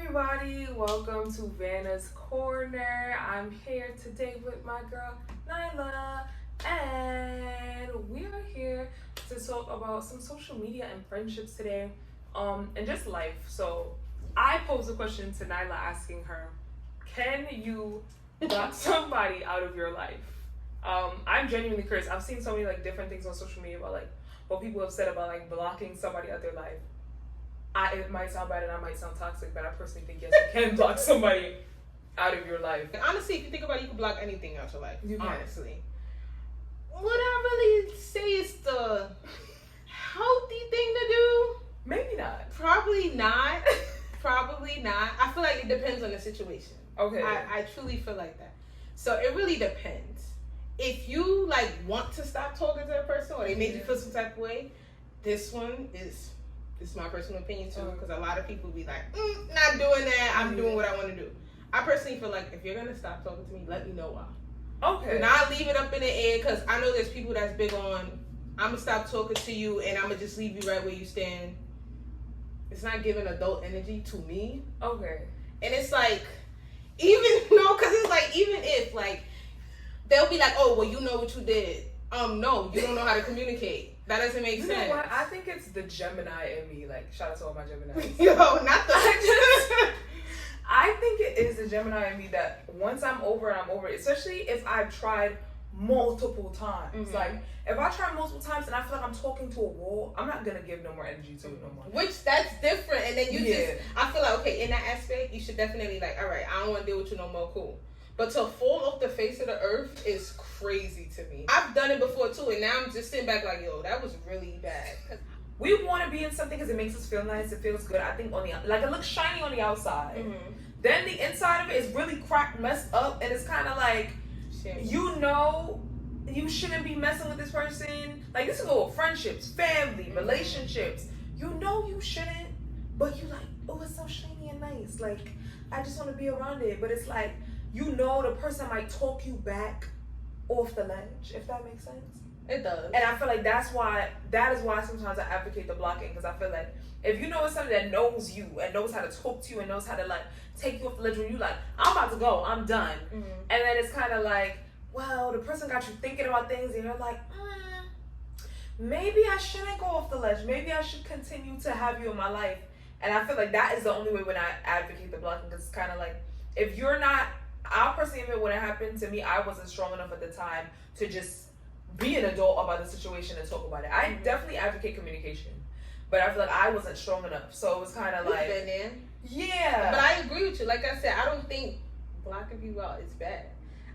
everybody, welcome to Vhannah's Corner. I'm here today with my girl Nyla, and we are here to talk about some social media and friendships today, and just life. So I posed a question to Nyla asking her, can you block somebody out of your life? I'm genuinely curious. I've seen so many different things on social media about what people have said about blocking somebody out of their life. It might sound bad and I might sound toxic, but I personally think yes, you can block somebody out of your life. And honestly, if you think about it, you can block anything out your life. You can. Honestly. Would I really say it's the healthy thing to do? Maybe not. Probably not. Probably not. I feel like it depends on the situation. Okay. I truly feel like that. So it really depends. If you want to stop talking to a person or they made you feel some type of way, this is my personal opinion too, because a lot of people be like, not doing that. I'm doing what I want to do. I personally feel like if you're gonna stop talking to me, let me know why. Okay. And I'll leave it up in the air, because I know there's people that's big on, I'm gonna stop talking to you and I'm gonna just leave you right where you stand. It's not giving adult energy to me. Okay. And it's because it's even if they'll be like, oh, well, you know what you did. No, you don't know how to communicate. That doesn't make sense. You know what? I think it's the Gemini in me. Shout out to all my Geminis. Yo, not the. I think it is the Gemini in me that once I'm over it, I'm over it. Especially if I've tried multiple times. Mm-hmm. If I try multiple times and I feel like I'm talking to a wall, I'm not gonna give no more energy to it no more. Which that's different. And then I feel like, okay, in that aspect, you should definitely all right, I don't want to deal with you no more. Cool. But to fall off the face of the earth is crazy to me. I've done it before too, and now I'm just sitting back yo, that was really bad. We want to be in something because it makes us feel nice. It feels good. I think on the it looks shiny on the outside. Mm-hmm. Then the inside of it is really cracked, messed up, and it's kind of you shouldn't be messing with this person. This is go with friendships, family, relationships. You shouldn't, but you oh, it's so shiny and nice. I just want to be around it, but it's the person might talk you back off the ledge, if that makes sense. It does. And I feel like that is why sometimes I advocate the blocking, because I feel like if you know it's somebody that knows you and knows how to talk to you and knows how to take you off the ledge when you I'm about to go, I'm done. Mm-hmm. And then it's kind of well, the person got you thinking about things and you're maybe I shouldn't go off the ledge. Maybe I should continue to have you in my life. And I feel like that is the only way when I advocate the blocking, because it's kind of if you're not, I'll personally admit when it happened to me, I wasn't strong enough at the time to just be an adult about the situation and talk about it. I definitely advocate communication, but I feel like I wasn't strong enough. So it was kind of been there. Yeah. But I agree with you. Like I said, I don't think blocking people out is bad.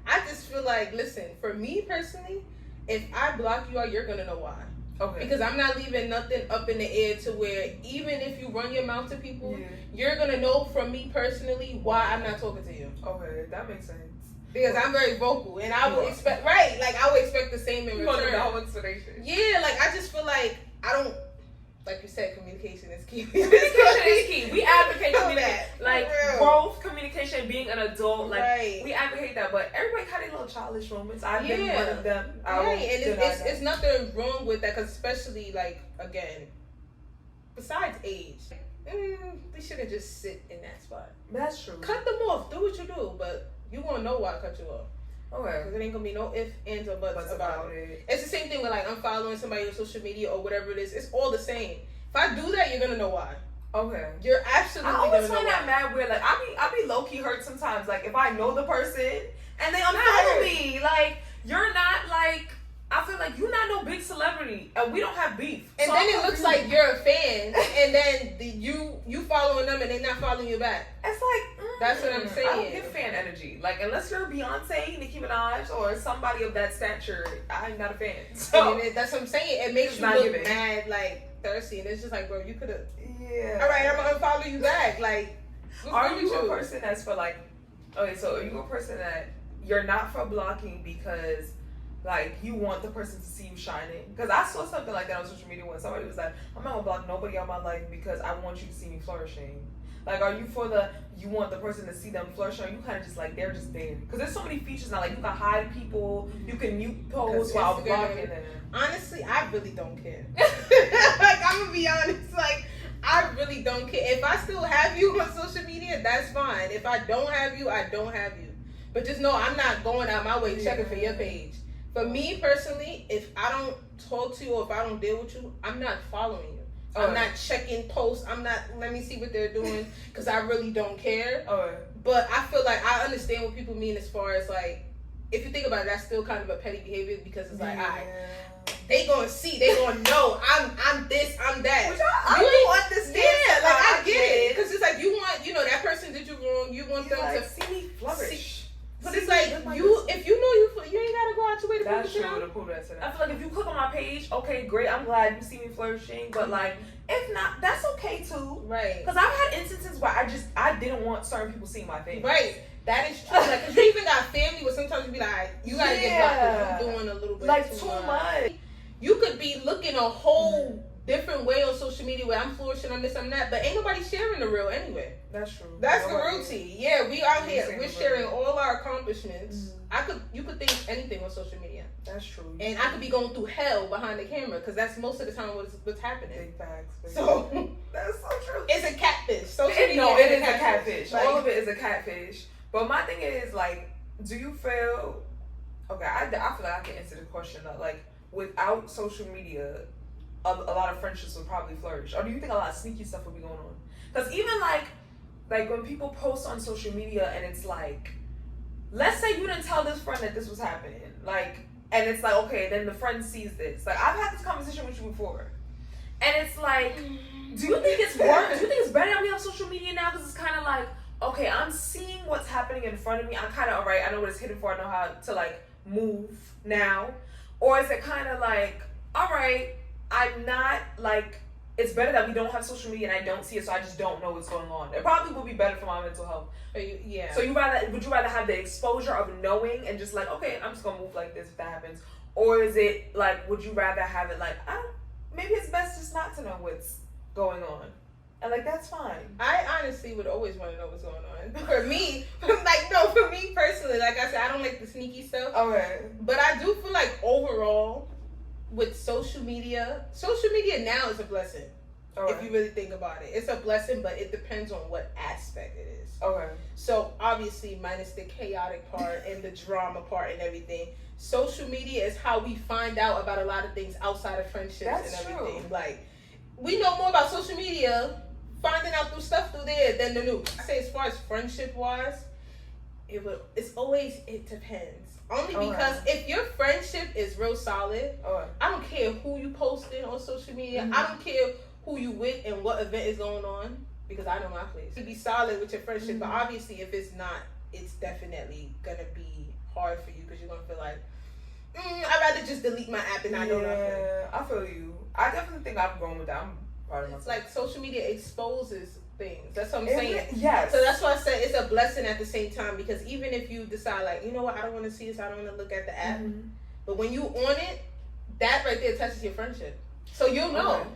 I just feel listen, for me personally, if I block you out, you're going to know why. Okay. Because I'm not leaving nothing up in the air to where even if you run your mouth to people, you're going to know from me personally why I'm not talking to you. Okay, that makes sense. Because I'm very vocal, and I would expect, I would expect the same in return. The whole explanation. Yeah, I just feel I don't, like you said, communication is key. Communication is key. We advocate communication. Growth, communication, being an adult, we advocate that, but everybody kind of little childish moments. I've been one of them. Right, and it's nothing wrong with that, because especially, again, besides age, they shouldn't just sit in that spot. That's true. Cut them off. Do what you do, but you gonna know why I cut you off. Okay. Because it ain't gonna be no ifs, ands, or buts about it. It's the same thing with unfollowing somebody on social media or whatever it is. It's all the same. If I do that, you're gonna know why. Okay. You're absolutely gonna know why. I always find that mad weird. I be low key hurt sometimes. If I know the person and they unfollow me, you're not I feel like you're not no big celebrity and we don't have beef. And so then it looks like you're a fan, and then you following them and they not following you back. It's that's what I'm saying. I don't get fan energy. Unless you're Beyonce, Nicki Minaj, or somebody of that stature, I'm not a fan. So that's what I'm saying. It makes you look mad, thirsty, and it's just bro, you could have. Yeah. All right, I'm gonna unfollow you back. Are you a person that's for okay? So are you a person that you're not for blocking because you want the person to see you shining? Because I saw something like that on social media when somebody was like, I'm not gonna block nobody out of my life because I want you to see me flourishing. Are you for you want the person to see them flourishing, or you kind of just they're just there? Because there's so many features now, you can hide people, you can mute posts while blocking them. Honestly, I really don't care. I'm gonna be honest, I really don't care. If I still have you on social media, that's fine. If I don't have you, I don't have you. But just know I'm not going out my way checking for your page. For me personally, if I don't talk to you or if I don't deal with you, I'm not following you. I'm not checking posts. I'm not, let me see what they're doing, because I really don't care. But I feel like I understand what people mean as far as like, if you think about it, that's still kind of a petty behavior, because it's like, they gonna see, they gonna know I'm this, I'm that. Which I do understand. Yeah, like I get it, because it's like you want, that person did you wrong, you want them like, to see me flourish. But it's like if you know you ain't gotta go out your way to prove it to them. I feel like if you click on my page, okay, great, I'm glad you see me flourishing. But like, if not, that's okay too. Right. Because I've had instances where I didn't want certain people seeing my face. Right. That is true. Like, cause you even got family where sometimes you be like, you gotta get blocked because you're doing a little bit like too much. You could be looking a whole different way on social media where I'm flourishing, I'm this, I'm that, but ain't nobody sharing the real anyway. That's true. That's the real tea. Yeah, we out here, we're sharing all our accomplishments. You could think anything on social media. That's true. And I could be going through hell behind the camera, because that's most of the time what's happening. Big facts. So that's so true. It's a catfish. Social media No, it is a catfish. Like, all of it is a catfish. But my thing is, like, do you feel? Okay, I feel like I can answer the question though. Like, without social media, a lot of friendships would probably flourish. Or do you think a lot of sneaky stuff would be going on? Because even like when people post on social media and it's like, let's say you didn't tell this friend that this was happening, like, and it's like, okay, then the friend sees this. Like, I've had this conversation with you before, and it's like, do you think it's worse? Do you think it's better that we have social media now? Because it's kind of like, okay, I'm seeing what's happening in front of me. I'm kind of, all right, I know what it's hidden for. I know how to, like, move now. Or is it kind of like, all right, I'm not, like, it's better that we don't have social media and I don't see it, so I just don't know what's going on. It probably would be better for my mental health. Yeah. So would you rather have the exposure of knowing and just like, okay, I'm just going to move like this if that happens? Or is it, like, would you rather have it like, maybe it's best just not to know what's going on? And like, that's fine. I honestly would always want to know what's going on. For me, for me personally, like I said, I don't like the sneaky stuff. Okay. But I do feel like overall, with social media now is a blessing. Okay. If you really think about it. It's a blessing, but it depends on what aspect it is. Okay. So obviously, minus the chaotic part and the drama part and everything, social media is how we find out about a lot of things outside of friendships and everything. True. Like, we know more about social media, finding out through stuff through there than the news. I say as far as friendship wise, it depends. Only because if your friendship is real solid, I don't care who you posting on social media. I don't care who you with and what event is going on, because I know my place. You be solid with your friendship, but obviously if it's not, it's definitely gonna be hard for you, because you're gonna feel like, I'd rather just delete my app and I know nothing. Yeah, I feel you. I definitely think I'm going with that. I'm part of myself. It's like social media exposes things. That's what I'm saying. Yes. So that's why I said it's a blessing at the same time, because even if you decide, like, you know what, I don't want to see this, I don't want to look at the app, but when you on it, that right there touches your friendship. So you'll know. Okay.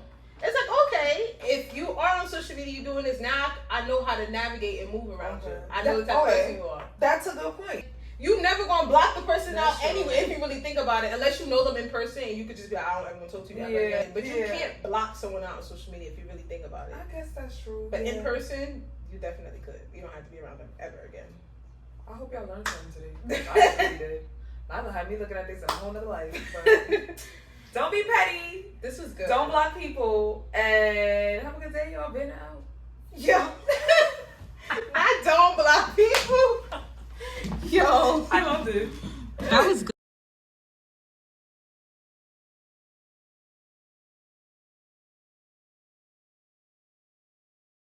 It's like, okay, if you are on social media, you're doing this, now I know how to navigate and move around you. I know the type of person you are. That's a good point. You never gonna block the person out anyway, if you really think about it, unless you know them in person and you could just be like, I don't ever want to talk to you ever again. But you can't block someone out on social media if you really think about it. I guess that's true. But in person, you definitely could. You don't have to be around them ever again. I hope y'all learned something today. I really did. Lila had me looking at this in a whole nother life. But don't be petty. This was good. Don't block people. And have a good day, y'all. Been out. Yo. I don't block people. Yo. I loved it. That was good.